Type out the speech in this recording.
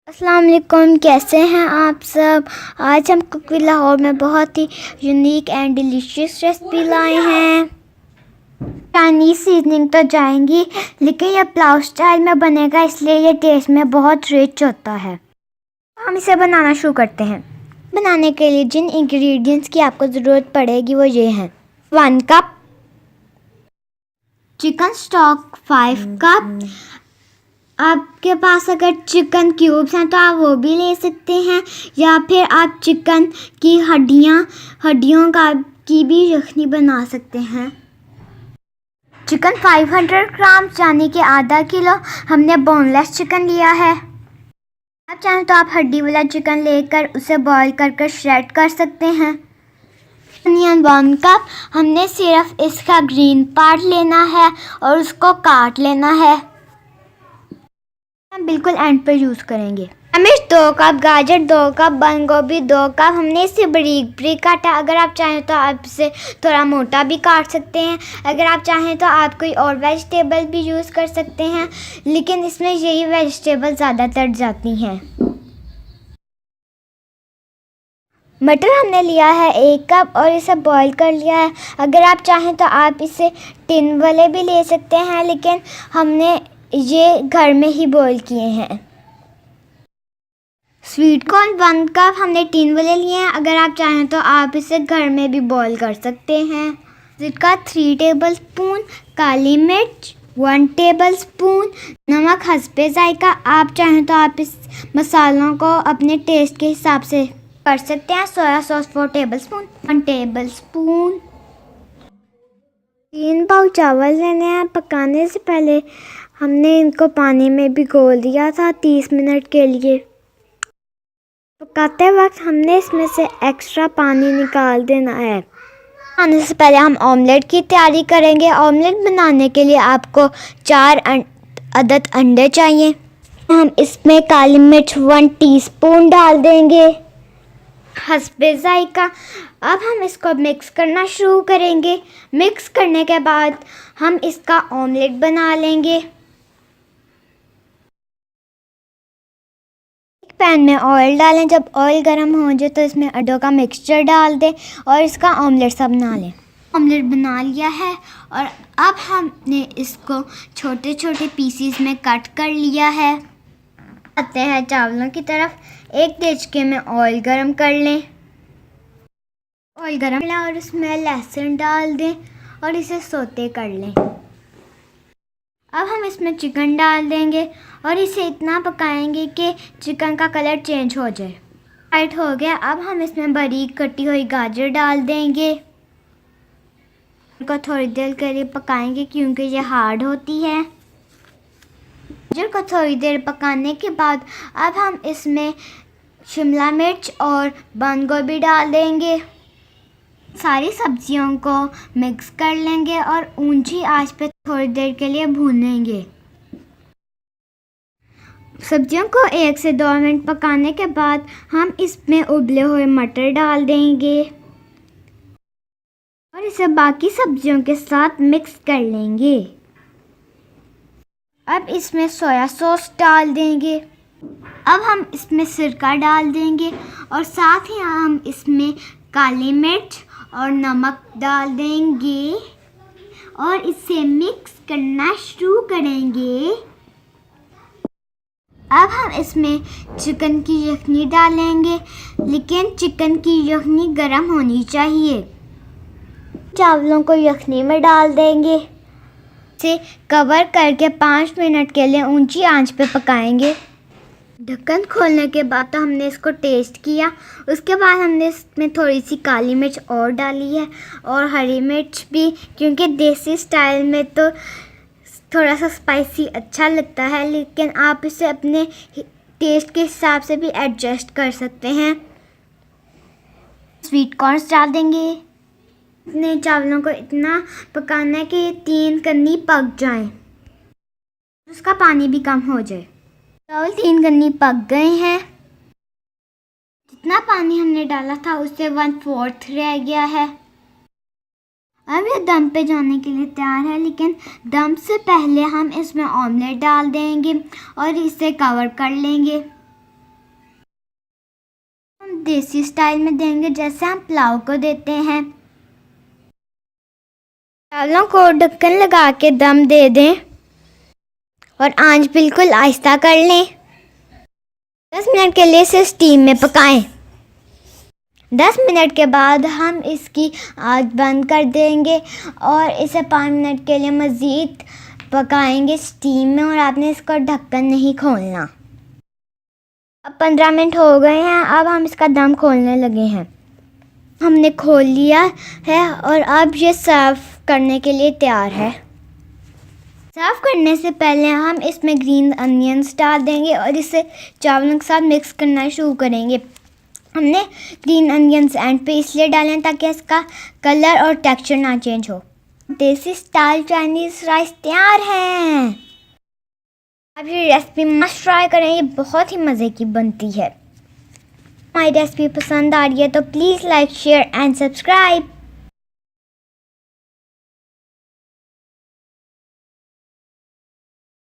अस्सलाम वालेकुम, कैसे हैं आप सब। आज हम कुक विद लाहौर में बहुत ही यूनिक एंड डिलीशियस रेसिपी लाए हैं। चाइनीज़ सीजनिंग तो जाएंगी, लेकिन ये पुलाव स्टाइल में बनेगा, इसलिए ये टेस्ट में बहुत रिच होता है। हम इसे बनाना शुरू करते हैं। बनाने के लिए जिन इंग्रेडिएंट्स की आपको ज़रूरत पड़ेगी वो ये हैं। 1 कप चिकन स्टॉक, 5 कप। आपके पास अगर चिकन क्यूब्स हैं तो आप वो भी ले सकते हैं, या फिर आप चिकन की हड्डियों की भी यखनी बना सकते हैं। चिकन 500 ग्राम यानी कि आधा किलो हमने बोनलेस चिकन लिया है। आप चाहें तो आप हड्डी वाला चिकन लेकर उसे बॉईल कर श्रेड कर सकते हैं। अनियन 1 कप, हमने सिर्फ इसका ग्रीन पार्ट लेना है और उसको काट लेना है। हम बिल्कुल एंड पर यूज़ करेंगे। मिर्च 2 कप, गाजर 2 कप, बंद गोभी 2 कप, हमने इसे बारीक बारीक काटा। अगर आप चाहें तो आप इसे थोड़ा मोटा भी काट सकते हैं। अगर आप चाहें तो आप कोई और वेजिटेबल भी यूज़ कर सकते हैं, लेकिन इसमें यही वेजिटेबल ज़्यादातर जाती हैं। मटर हमने लिया है 1 कप और इसे बॉईल कर लिया है। अगर आप चाहें तो आप इसे टिन वाले भी ले सकते हैं, लेकिन हमने ये घर में ही बॉईल किए हैं। स्वीट कॉर्न 1 कप, हमने टिन वाले लिए हैं। अगर आप चाहें तो आप इसे घर में भी बॉईल कर सकते हैं। इसका 3 टेबलस्पून, काली मिर्च 1 टेबलस्पून, नमक हस्बे जायका। आप चाहें तो आप इस मसालों को अपने टेस्ट के हिसाब से कर सकते हैं। Soya sauce 4 tablespoon, 1 tablespoon. 3 पाव चावल लेने हैं। पकाने से पहले हमने इनको पानी में भिगो दिया था 30 मिनट के लिए। पकाते वक्त हमने इसमें से एक्स्ट्रा पानी निकाल देना है। खाने से पहले हम ऑमलेट की तैयारी करेंगे। ऑमलेट बनाने के लिए आपको 4 अदद अंडे चाहिए। हम इसमें काली मिर्च 1 टीस्पून डाल देंगे, हस्बे जायका। अब हम इसको मिक्स करना शुरू करेंगे। मिक्स करने के बाद हम इसका ऑमलेट बना लेंगे। पैन में ऑयल डालें। जब ऑयल गर्म हो जाए तो इसमें अंडों का मिक्सचर डाल दें और इसका ऑमलेट सा बना लें। ऑमलेट बना लिया है और अब हमने इसको छोटे छोटे पीसीस में कट कर लिया है। आते हैं चावलों की तरफ। एक देचके में ऑयल गर्म कर लें। ऑयल गर्म लें और इसमें लहसुन डाल दें और इसे सोते कर लें। अब हम इसमें चिकन डाल देंगे और इसे इतना पकाएंगे कि चिकन का कलर चेंज हो जाए। राइट हो गया। अब हम इसमें बारीक कटी हुई गाजर डाल देंगे। इनको थोड़ी देर के लिए पकाएंगे क्योंकि ये हार्ड होती है। गाजर को थोड़ी देर पकाने के बाद अब हम इसमें शिमला मिर्च और बंद गोभी डाल देंगे। सारी सब्जियों को मिक्स कर लेंगे और ऊंची आंच पे थोड़ी देर के लिए भूनेंगे। सब्जियों को 1 से 2 मिनट पकाने के बाद हम इसमें उबले हुए मटर डाल देंगे और इसे बाकी सब्जियों के साथ मिक्स कर लेंगे। अब इसमें सोया सॉस डाल देंगे। अब हम इसमें सिरका डाल देंगे और साथ ही हम इसमें काली मिर्च और नमक डाल देंगे और इसे मिक्स करना शुरू करेंगे। अब हम इसमें चिकन की यखनी डालेंगे, लेकिन चिकन की यखनी गर्म होनी चाहिए। चावलों को यखनी में डाल देंगे। इसे कवर करके 5 मिनट के लिए ऊंची आंच पे पकाएंगे। ढक्कन खोलने के बाद तो हमने इसको टेस्ट किया। उसके बाद हमने इसमें थोड़ी सी काली मिर्च और डाली है और हरी मिर्च भी, क्योंकि देसी स्टाइल में तो थोड़ा सा स्पाइसी अच्छा लगता है, लेकिन आप इसे अपने टेस्ट के हिसाब से भी एडजस्ट कर सकते हैं। स्वीट कॉर्न्स डाल देंगे। अपने चावलों को इतना पकाना है कि ये 3 कन्नी पक जाएं, उसका पानी भी कम हो जाए। चावल 3 कन्नी पक गए हैं। जितना पानी हमने डाला था उससे 1/4 रह गया है। अब ये दम पे जाने के लिए तैयार है, लेकिन दम से पहले हम इसमें ऑमलेट डाल देंगे और इसे कवर कर लेंगे। देसी स्टाइल में देंगे, जैसे हम पुलाव को देते हैं। चावलों को ढक्कन लगा के दम दे दें और आंच बिल्कुल आहिस्ता कर लें। 10 मिनट के लिए इसे स्टीम में पकाएं। 10 मिनट के बाद हम इसकी आंच बंद कर देंगे और इसे 5 मिनट के लिए मज़ीद पकाएंगे स्टीम में, और आपने इसका ढक्कन नहीं खोलना। अब 15 मिनट हो गए हैं। अब हम इसका दम खोलने लगे हैं। हमने खोल लिया है और अब ये सर्व करने के लिए तैयार है। सर्व करने से पहले हम इसमें ग्रीन अनियंस डाल देंगे और इसे चावलों के साथ मिक्स करना शुरू करेंगे। हमने ग्रीन अनियंस एंड पे इसलिए डाले हैं ताकि इसका कलर और टेक्सचर ना चेंज हो। देसी स्टाइल चाइनीज़ राइस तैयार हैं। आप ये रेसिपी मस्ट ट्राई करें, ये बहुत ही मज़े की बनती है। हमारी रेसिपी पसंद आ रही है तो please like, share and subscribe.